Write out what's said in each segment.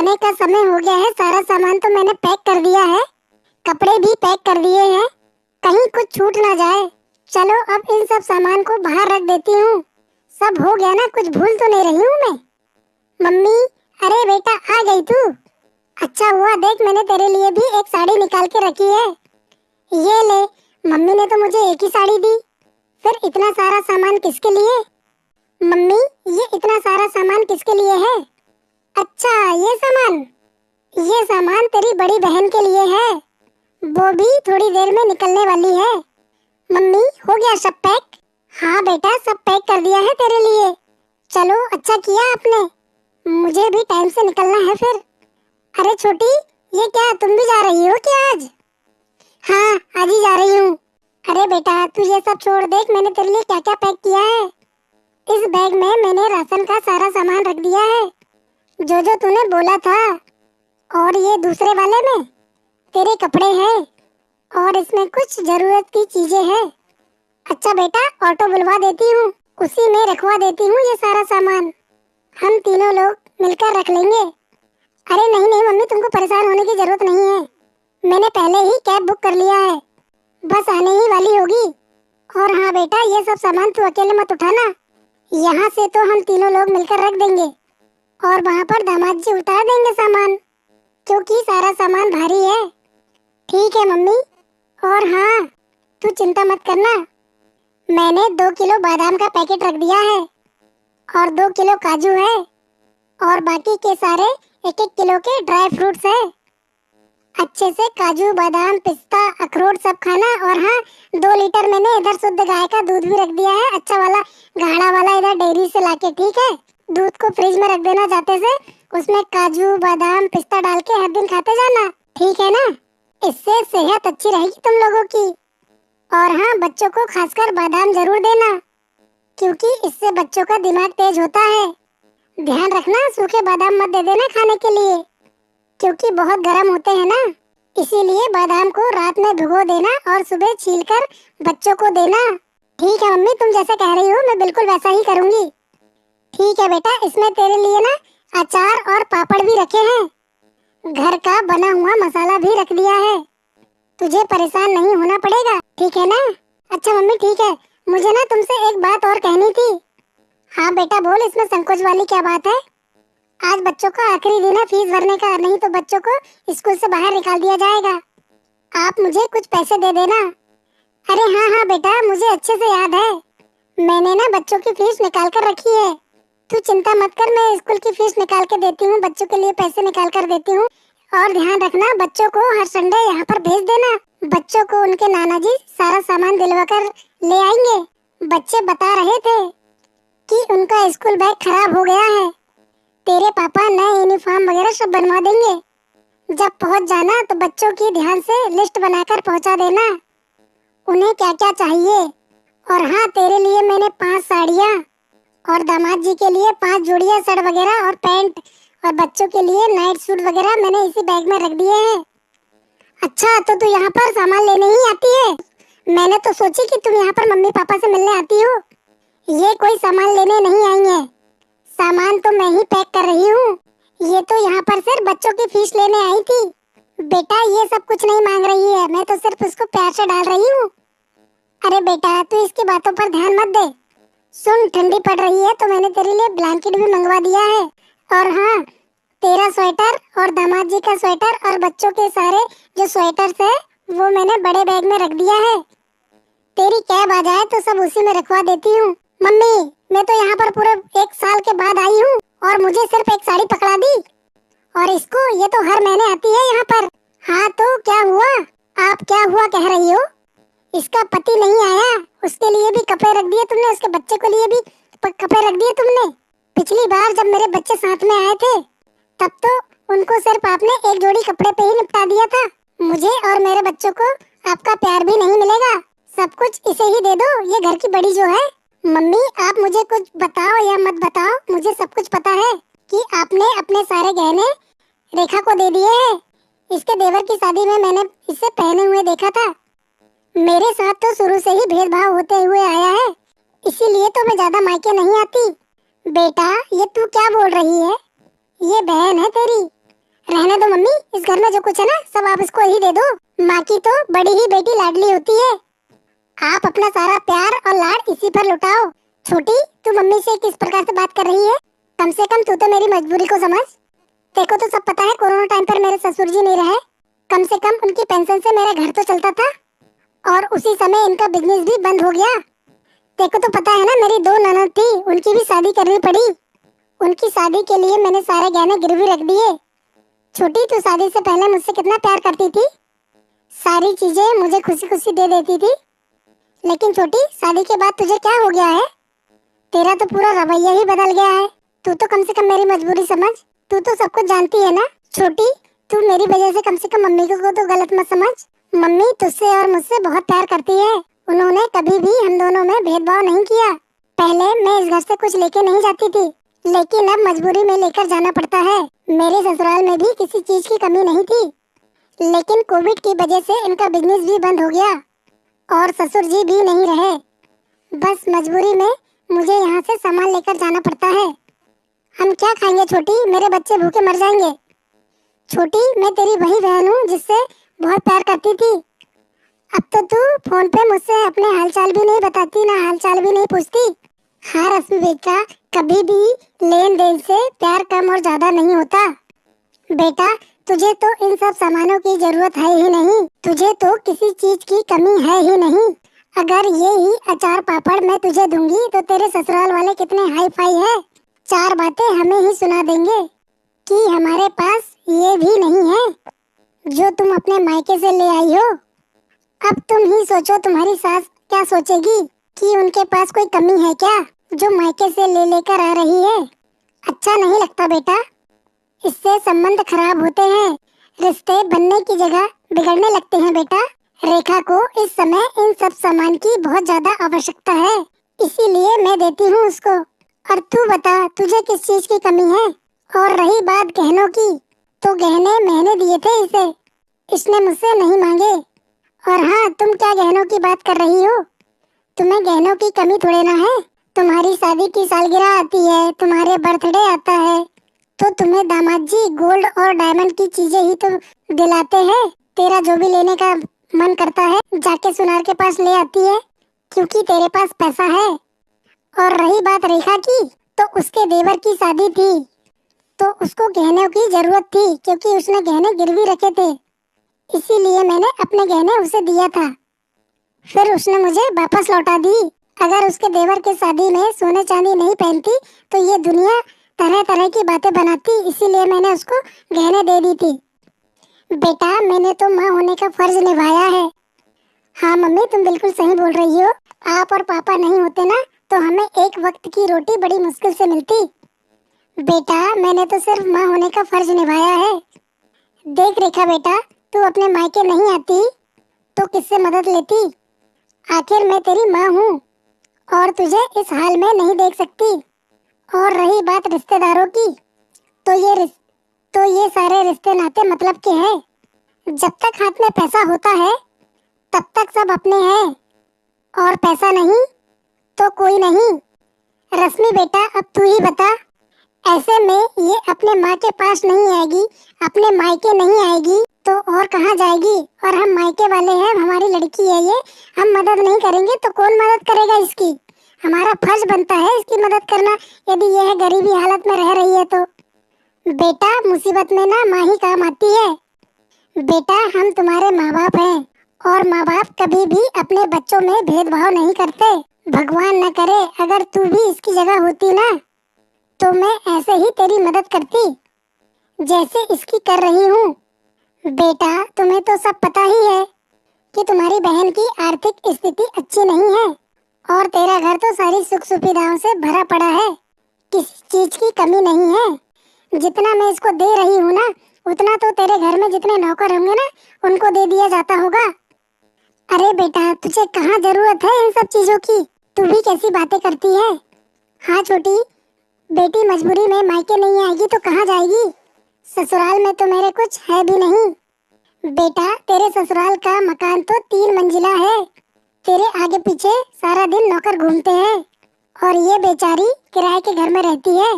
जाने का समय हो गया है। सारा सामान तो मैंने पैक कर दिया है, कपड़े भी पैक कर दिए हैं, कहीं कुछ छूट ना जाए। चलो अब इन सब सामान को बाहर रख देती हूँ। सब हो गया ना, कुछ भूल तो नहीं रही हूँ मैं। मम्मी, अरे बेटा आ गई तू। अच्छा हुआ, देख मैंने तेरे लिए भी एक साड़ी निकाल के रखी है। ये ले। मम्मी ने तो मुझे एक ही साड़ी दी, फिर इतना सारा सामान किसके लिए? मम्मी, ये इतना सारा सामान किसके लिए है? अच्छा, ये सामान तेरी बड़ी बहन के लिए है, वो भी थोड़ी देर में निकलने वाली है। मम्मी, हो गया सब पैक? हाँ बेटा, सब पैक कर दिया है तेरे लिए। चलो अच्छा किया आपने, मुझे भी टाइम से निकलना है फिर। अरे छोटी, ये क्या तुम भी जा रही हो क्या आज? हाँ, आज ही जा रही हूँ। अरे बेटा तू ये सब छोड़, देख मैंने तेरे लिए क्या क्या पैक किया है। इस बैग में मैंने राशन का सारा सामान रख दिया है, जो जो तूने बोला था। और ये दूसरे वाले में तेरे कपड़े हैं, और इसमें कुछ जरूरत की चीजें हैं। अच्छा बेटा, ऑटो बुलवा देती हूँ, उसी में रखवा देती हूँ ये सारा सामान, हम तीनों लोग मिलकर रख लेंगे। अरे नहीं नहीं मम्मी, तुमको परेशान होने की जरूरत नहीं है, मैंने पहले ही कैब बुक कर लिया है, बस आने ही वाली होगी। और हाँ बेटा, ये सब सामान तू अकेले मत उठाना, यहाँ से तो हम तीनों लोग मिलकर रख देंगे, और वहाँ पर दामाद जी उतार देंगे सामान, क्योंकि सारा सामान भारी है। ठीक है मम्मी। और हाँ, तू चिंता मत करना, मैंने 2 किलो बादाम का पैकेट रख दिया है, और 2 किलो काजू है, और बाकी के सारे 1-1 किलो के ड्राई फ्रूट्स है। अच्छे से काजू बादाम पिस्ता अखरोट सब खाना। और हाँ, 2 लीटर मैंने इधर शुद्ध गाय का दूध भी रख दिया है, अच्छा वाला गाढ़ा वाला, इधर डेयरी से लाके। ठीक है, दूध को फ्रिज में रख देना जाते से, उसमें काजू बादाम पिस्ता डाल के हर दिन खाते जाना, ठीक है ना? इससे सेहत अच्छी रहेगी तुम लोगों की। और हाँ, बच्चों को खासकर बादाम जरूर देना, क्योंकि इससे बच्चों का दिमाग तेज होता है। ध्यान रखना, सूखे बादाम मत दे देना खाने के लिए, क्योंकि बहुत गर्म होते हैं ना, इसीलिए बादाम को रात में भिगो देना और सुबह छीलकर बच्चों को देना। ठीक है मम्मी, तुम जैसे कह रही हो मैं बिल्कुल वैसा ही करूँगी। ठीक है बेटा, इसमें तेरे लिए ना अचार और पापड़ भी रखे हैं, घर का बना हुआ मसाला भी रख दिया है, तुझे परेशान नहीं होना पड़ेगा, ठीक है ना? अच्छा मम्मी ठीक है, मुझे ना तुमसे एक बात और कहनी थी। हाँ बेटा बोल, इसमें संकोच वाली क्या बात है? आज बच्चों का आखिरी दिन है फीस भरने का, नहीं तो बच्चों को स्कूल से बाहर निकाल दिया जाएगा। आप मुझे कुछ पैसे दे देना। अरे हाँ हाँ बेटा, मुझे अच्छे से याद है, मैंने ना बच्चों की फीस निकाल कर रखी है, तू चिंता मत कर, मैं स्कूल की फीस निकाल के देती हूँ, बच्चों के लिए पैसे निकाल कर देती हूँ। और ध्यान रखना, बच्चों को हर संडे यहाँ पर भेज देना, बच्चों को उनके नाना जी सारा सामान दिलवा कर ले आएंगे। बच्चे बता रहे थे कि उनका स्कूल बैग खराब हो गया है, तेरे पापा नए यूनिफॉर्म वगैरह सब बनवा देंगे। जब पहुँच जाना तो बच्चों की ध्यान से लिस्ट बनाकर पहुँचा देना, उन्हें क्या क्या चाहिए। और हाँ, तेरे लिए मैंने 5 साड़ियाँ, और दामाद जी के लिए 5 जोड़ियाँ शर्ट वगैरह और पैंट, और बच्चों के लिए नाइट सूट वगैरह मैंने इसी बैग में रख दिए हैं। अच्छा, तो तू यहाँ पर सामान लेने ही आती है? मैंने तो सोची कि तुम यहाँ पर मम्मी पापा से मिलने आती हो। ये कोई सामान लेने नहीं आई है, सामान तो मैं ही पैक कर रही हूँ, ये तो यहाँ पर सिर्फ बच्चों की फीस लेने आई थी। बेटा ये सब कुछ नहीं मांग रही है, मैं तो सिर्फ उसको प्यार से डाल रही हूँ। अरे बेटा तू इसकी बातों पर ध्यान मत दे। सुन, ठंडी पड़ रही है तो मैंने तेरे लिए ब्लैंकेट भी मंगवा दिया है, और हाँ, तेरा स्वेटर और दामाद जी का स्वेटर और बच्चों के सारे जो स्वेटर्स है वो मैंने बड़े बैग में रख दिया है। तेरी कैब आ जाए तो सब उसी में रखवा देती हूँ। मम्मी, मैं तो यहाँ पर पूरे 1 साल के बाद आई हूँ, और मुझे सिर्फ एक साड़ी पकड़ा दी, और इसको ये तो हर महीने आती है यहाँ पर। हाँ तो क्या हुआ, आप क्या हुआ कह रही हो? इसका पति नहीं आया, उसके लिए भी कपड़े रख दिए तुमने, उसके बच्चे के लिए भी कपड़े रख दिए तुमने। पिछली बार जब मेरे बच्चे साथ में आए थे तब तो उनको सिर्फ आपने एक जोड़ी कपड़े पे ही निपटा दिया था। मुझे और मेरे बच्चों को आपका प्यार भी नहीं मिलेगा, सब कुछ इसे ही दे दो, ये घर की बड़ी जो है। मम्मी आप मुझे कुछ बताओ या मत बताओ, मुझे सब कुछ पता है कि आपने अपने सारे गहने रेखा को दे दिए हैं। इसके देवर की शादी में मैंने इसे पहने हुए देखा था। मेरे साथ तो शुरू से ही भेदभाव होते हुए आया है, इसीलिए तो मैं ज्यादा मायके नहीं आती। बेटा ये तू क्या बोल रही है, ये बहन है तेरी, रहने दो मम्मी, इस घर में जो कुछ है ना सब आप इसको ही दे दो। माँ की तो बड़ी ही बेटी लाडली होती है। आप अपना सारा प्यार और लाड इसी पर लुटाओ। छोटी, तू मम्मी से किस प्रकार से बात कर रही है? कम से कम तू तो मेरी मजबूरी को समझ। देखो तो सब पता है कोरोना टाइम पर मेरे ससुर जी नहीं रहे। कम से कम उनकी पेंशन से मेरा घर तो चलता था और उसी समय इनका बिजनेस भी बंद हो गया। देखो तो पता है ना, मेरी 2 ननद थी, उनकी भी शादी करनी पड़ी। उनकी शादी के लिए मैंने सारे गहने गिरवी रख दिए। छोटी, तू शादी से पहले मुझसे कितना प्यार करती थी, सारी चीजें मुझे खुशी खुशी दे देती थी। लेकिन छोटी, शादी के बाद तुझे क्या हो गया है? तेरा तो पूरा रवैया ही बदल गया है। तू तो कम से कम मेरी मजबूरी समझ। तू तो सब कुछ जानती है ना। छोटी, तू मेरी वजह से कम मम्मी को तो गलत मत समझ। मम्मी तुझसे और मुझसे बहुत प्यार करती है। उन्होंने कभी भी हम दोनों में भेदभाव नहीं किया। पहले मैं इस घर से कुछ लेके नहीं जाती थी, लेकिन अब मजबूरी में लेकर जाना पड़ता है। मेरे ससुराल में भी किसी चीज की कमी नहीं थी, लेकिन कोविड की वजह से इनका बिजनेस भी बंद हो गया और ससुर जी भी नहीं रहे। बस मजबूरी में मुझे यहाँ से सामान लेकर जाना पड़ता है। हम क्या खाएंगे छोटी, मेरे बच्चे भूखे मर जाएंगे। छोटी, मैं तेरी वही बहन हूँ जिससे बहुत प्यार करती थी। अब तो तू फोन पे मुझसे अपने हालचाल भी नहीं बताती, ना हालचाल भी नहीं पूछती। हाँ रश्मि बेटा, कभी भी लेन देन से प्यार कम और ज्यादा नहीं होता। बेटा, तुझे तो इन सब सामानों की जरूरत है ही नहीं, तुझे तो किसी चीज की कमी है ही नहीं। अगर ये ही अचार पापड़ मैं तुझे दूंगी तो तेरे ससुराल वाले कितने हाई फाई है, 4 बातें हमें ही सुना देंगे कि हमारे पास ये भी नहीं है जो तुम अपने मायके से ले आई हो। अब तुम ही सोचो, तुम्हारी सास क्या सोचेगी कि उनके पास कोई कमी है क्या जो मायके से ले लेकर आ रही है। अच्छा नहीं लगता बेटा, इससे संबंध खराब होते हैं, रिश्ते बनने की जगह बिगड़ने लगते हैं। बेटा, रेखा को इस समय इन सब सामान की बहुत ज्यादा आवश्यकता है, इसीलिए मैं देती हूँ उसको। और तू बता, तुझे किस चीज की कमी है? और रही बात गहनों की, तो गहने मैंने दिए थे इसे, इसने मुझसे नहीं मांगे। और हाँ, तुम क्या गहनों की बात कर रही हो? तुम्हें गहनों की कमी थोड़े ना है। तुम्हारी शादी की सालगिरह आती है, तुम्हारे बर्थडे आता है, तो तुम्हें दामाद जी गोल्ड और डायमंड की चीजें ही तो दिलाते हैं। तेरा जो भी लेने का मन करता है जाके सुनार के पास ले आती है, क्योंकि तेरे पास पैसा है। और रही बात रेखा की, तो उसके देवर की शादी थी, तो उसको गहनों की जरूरत थी, क्योंकि उसने गहने गिरवी रखे थे, इसीलिए मैंने अपने गहने उसे दिया था। फिर उसने मुझे वापस लौटा दी। अगर उसके देवर के शादी में सोने चांदी नहीं पहनती तो ये दुनिया तरह तरह की बातें बनाती, इसीलिए मैंने उसको गहने दे दी थी। बेटा, मैंने तो माँ होने का फर्ज निभाया है। हाँ मम्मी, तुम बिल्कुल सही बोल रही हो। आप और पापा नहीं होते ना तो हमें एक वक्त की रोटी बड़ी मुश्किल से मिलती। बेटा, मैंने तो सिर्फ माँ होने का फर्ज निभाया है। देख रेखा बेटा, तू अपने मायके नहीं आती तो किससे मदद लेती? आखिर मैं तेरी माँ हूँ और तुझे इस हाल में नहीं देख सकती। और रही बात रिश्तेदारों की, तो ये सारे रिश्ते नाते मतलब के हैं। जब तक हाथ में पैसा होता है तब तक सब अपने हैं, और पैसा नहीं तो कोई नहीं। रश्मि बेटा, अब तू ही बता, ऐसे में ये अपने माँ के पास नहीं आएगी, अपने मायके नहीं आएगी तो और कहाँ जाएगी? और हम मायके वाले हैं, हमारी लड़की है ये, हम मदद नहीं करेंगे तो कौन मदद करेगा इसकी? हमारा फर्ज बनता है इसकी मदद करना, यदि यह गरीबी हालत में रह रही है तो। बेटा, मुसीबत में ना माँ ही काम आती है। बेटा, हम तुम्हारे माँ बाप हैं और माँ बाप कभी भी अपने बच्चों में भेदभाव नहीं करते। भगवान न करे अगर तू भी इसकी जगह होती ना तो मैं ऐसे ही तेरी मदद करती जैसे इसकी कर रही हूँ। बेटा, तुम्हें तो सब पता ही है कि तुम्हारी बहन की आर्थिक स्थिति अच्छी नहीं है और तेरा घर तो सारी सुख सुविधाओं से भरा पड़ा है, किसी चीज की कमी नहीं है। जितना मैं इसको दे रही हूँ ना, उतना तो तेरे घर में जितने नौकर होंगे ना उनको दे दिया जाता होगा। अरे बेटा, तुझे कहाँ जरूरत है इन सब चीजों की? तू भी कैसी बातें करती है? हाँ छोटी, बेटी मजबूरी में मायके नहीं आएगी तो कहाँ जाएगी? ससुराल में तो मेरे कुछ है भी नहीं। बेटा, तेरे ससुराल का मकान तो 3 मंजिला है, तेरे आगे पीछे सारा दिन नौकर घूमते हैं और ये बेचारी किराए के घर में रहती है,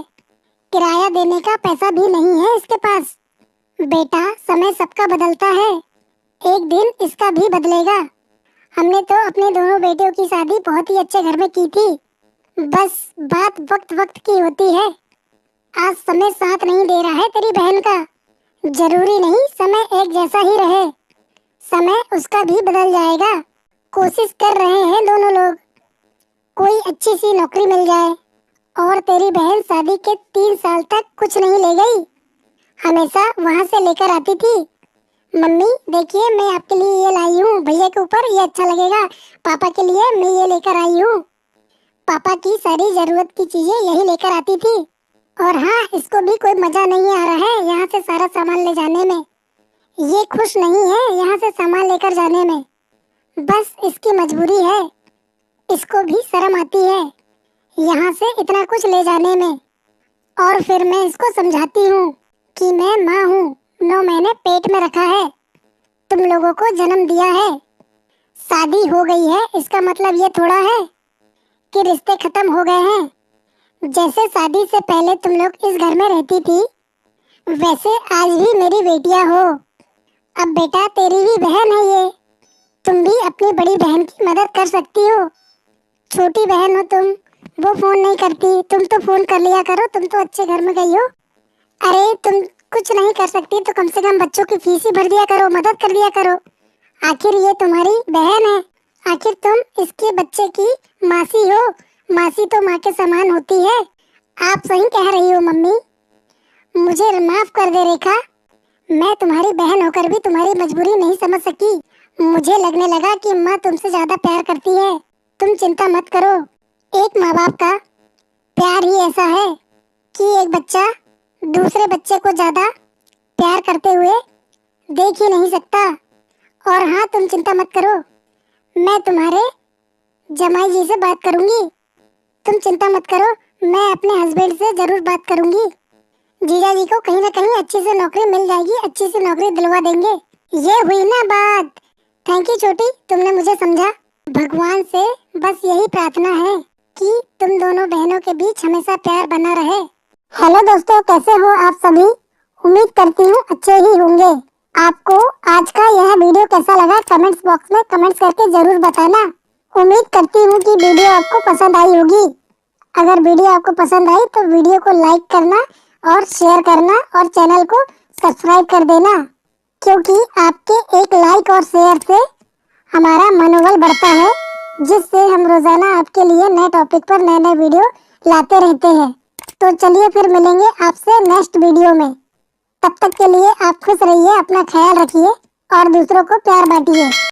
किराया देने का पैसा भी नहीं है इसके पास। बेटा, समय सबका बदलता है, एक दिन इसका भी बदलेगा। हमने तो अपने दोनों बेटियों की शादी बहुत ही अच्छे घर में की थी। बस बात वक्त वक्त की होती है। आज समय साथ नहीं दे रहा है तेरी बहन का। जरूरी नहीं समय एक जैसा ही रहे, समय उसका भी बदल जाएगा। कोशिश कर रहे हैं दोनों लोग, कोई अच्छी सी नौकरी मिल जाए। और तेरी बहन शादी के 3 साल तक कुछ नहीं ले गई, हमेशा वहां से लेकर आती थी। मम्मी देखिए, मैं आपके लिए ये लाई हूँ, भैया के ऊपर ये अच्छा लगेगा, पापा के लिए मैं ये लेकर आई हूँ। पापा की सारी जरूरत की चीजें यही लेकर आती थी। और हाँ, इसको भी कोई मजा नहीं आ रहा है यहाँ से सारा सामान ले जाने में। ये खुश नहीं है यहाँ से सामान लेकर जाने में, बस इसकी मजबूरी है। इसको भी शर्म आती है यहाँ से इतना कुछ ले जाने में। और फिर मैं इसको समझाती हूँ कि मैं माँ हूँ, 9 महीने पेट में रखा है, तुम लोगों को जन्म दिया है। शादी हो गई है इसका मतलब ये थोड़ा है कि रिश्ते खत्म हो गए हैं। जैसे शादी से पहले तुम लोग इस घर में रहती थी, वैसे आज भी मेरी बेटियां हो। अब बेटा, तेरी भी बहन है ये, तुम भी अपनी बड़ी बहन की मदद कर सकती हो। छोटी बहन हो तुम, वो फोन नहीं करती, तुम तो फोन कर लिया करो, तुम तो अच्छे घर में गई हो। अरे तुम कुछ नहीं कर सकती तो कम से कम बच्चों की फीस ही भर दिया करो, मदद कर दिया करो। आखिर ये तुम्हारी बहन है, आखिर तुम इसके बच्चे की मासी हो। मासी तो माँ के समान होती है। आप सही कह रही हो मम्मी, मुझे माफ कर दे रेखा। मैं तुम्हारी बहन होकर भी तुम्हारी मजबूरी नहीं समझ सकी। मुझे लगने लगा कि माँ तुमसे ज्यादा प्यार करती है। तुम चिंता मत करो, एक माँ बाप का प्यार ही ऐसा है कि एक बच्चा दूसरे बच्चे को ज्यादा प्यार करते हुए देख ही नहीं सकता। और हाँ, तुम चिंता मत करो, मैं तुम्हारे जमाई जी से बात करूंगी। तुम चिंता मत करो, मैं अपने हस्बैंड से जरूर बात करूंगी। जीजा जी को कहीं ना कहीं अच्छी सी नौकरी मिल जाएगी, अच्छी सी नौकरी दिलवा देंगे। ये हुई ना बात। थैंक यू छोटी, तुमने मुझे समझा। भगवान से बस यही प्रार्थना है कि तुम दोनों बहनों के बीच हमेशा प्यार बना रहे। हेलो दोस्तों, कैसे हो आप सभी? उम्मीद करती हूँ अच्छे ही होंगे। आपको आज का यह वीडियो कैसा लगा कमेंट्स बॉक्स में कमेंट्स करके जरूर बताना। उम्मीद करती हूँ कि वीडियो आपको पसंद आई होगी। अगर वीडियो आपको पसंद आई तो वीडियो को लाइक करना और शेयर करना और चैनल को सब्सक्राइब कर देना, क्योंकि आपके एक लाइक और शेयर से हमारा मनोबल बढ़ता है, जिससे हम रोजाना आपके लिए नए टॉपिक पर नए नए वीडियो लाते रहते हैं। तो चलिए फिर मिलेंगे आपसे नेक्स्ट वीडियो में। तब तक के लिए आप खुश रहिए, अपना ख्याल रखिए और दूसरों को प्यार बांटिए।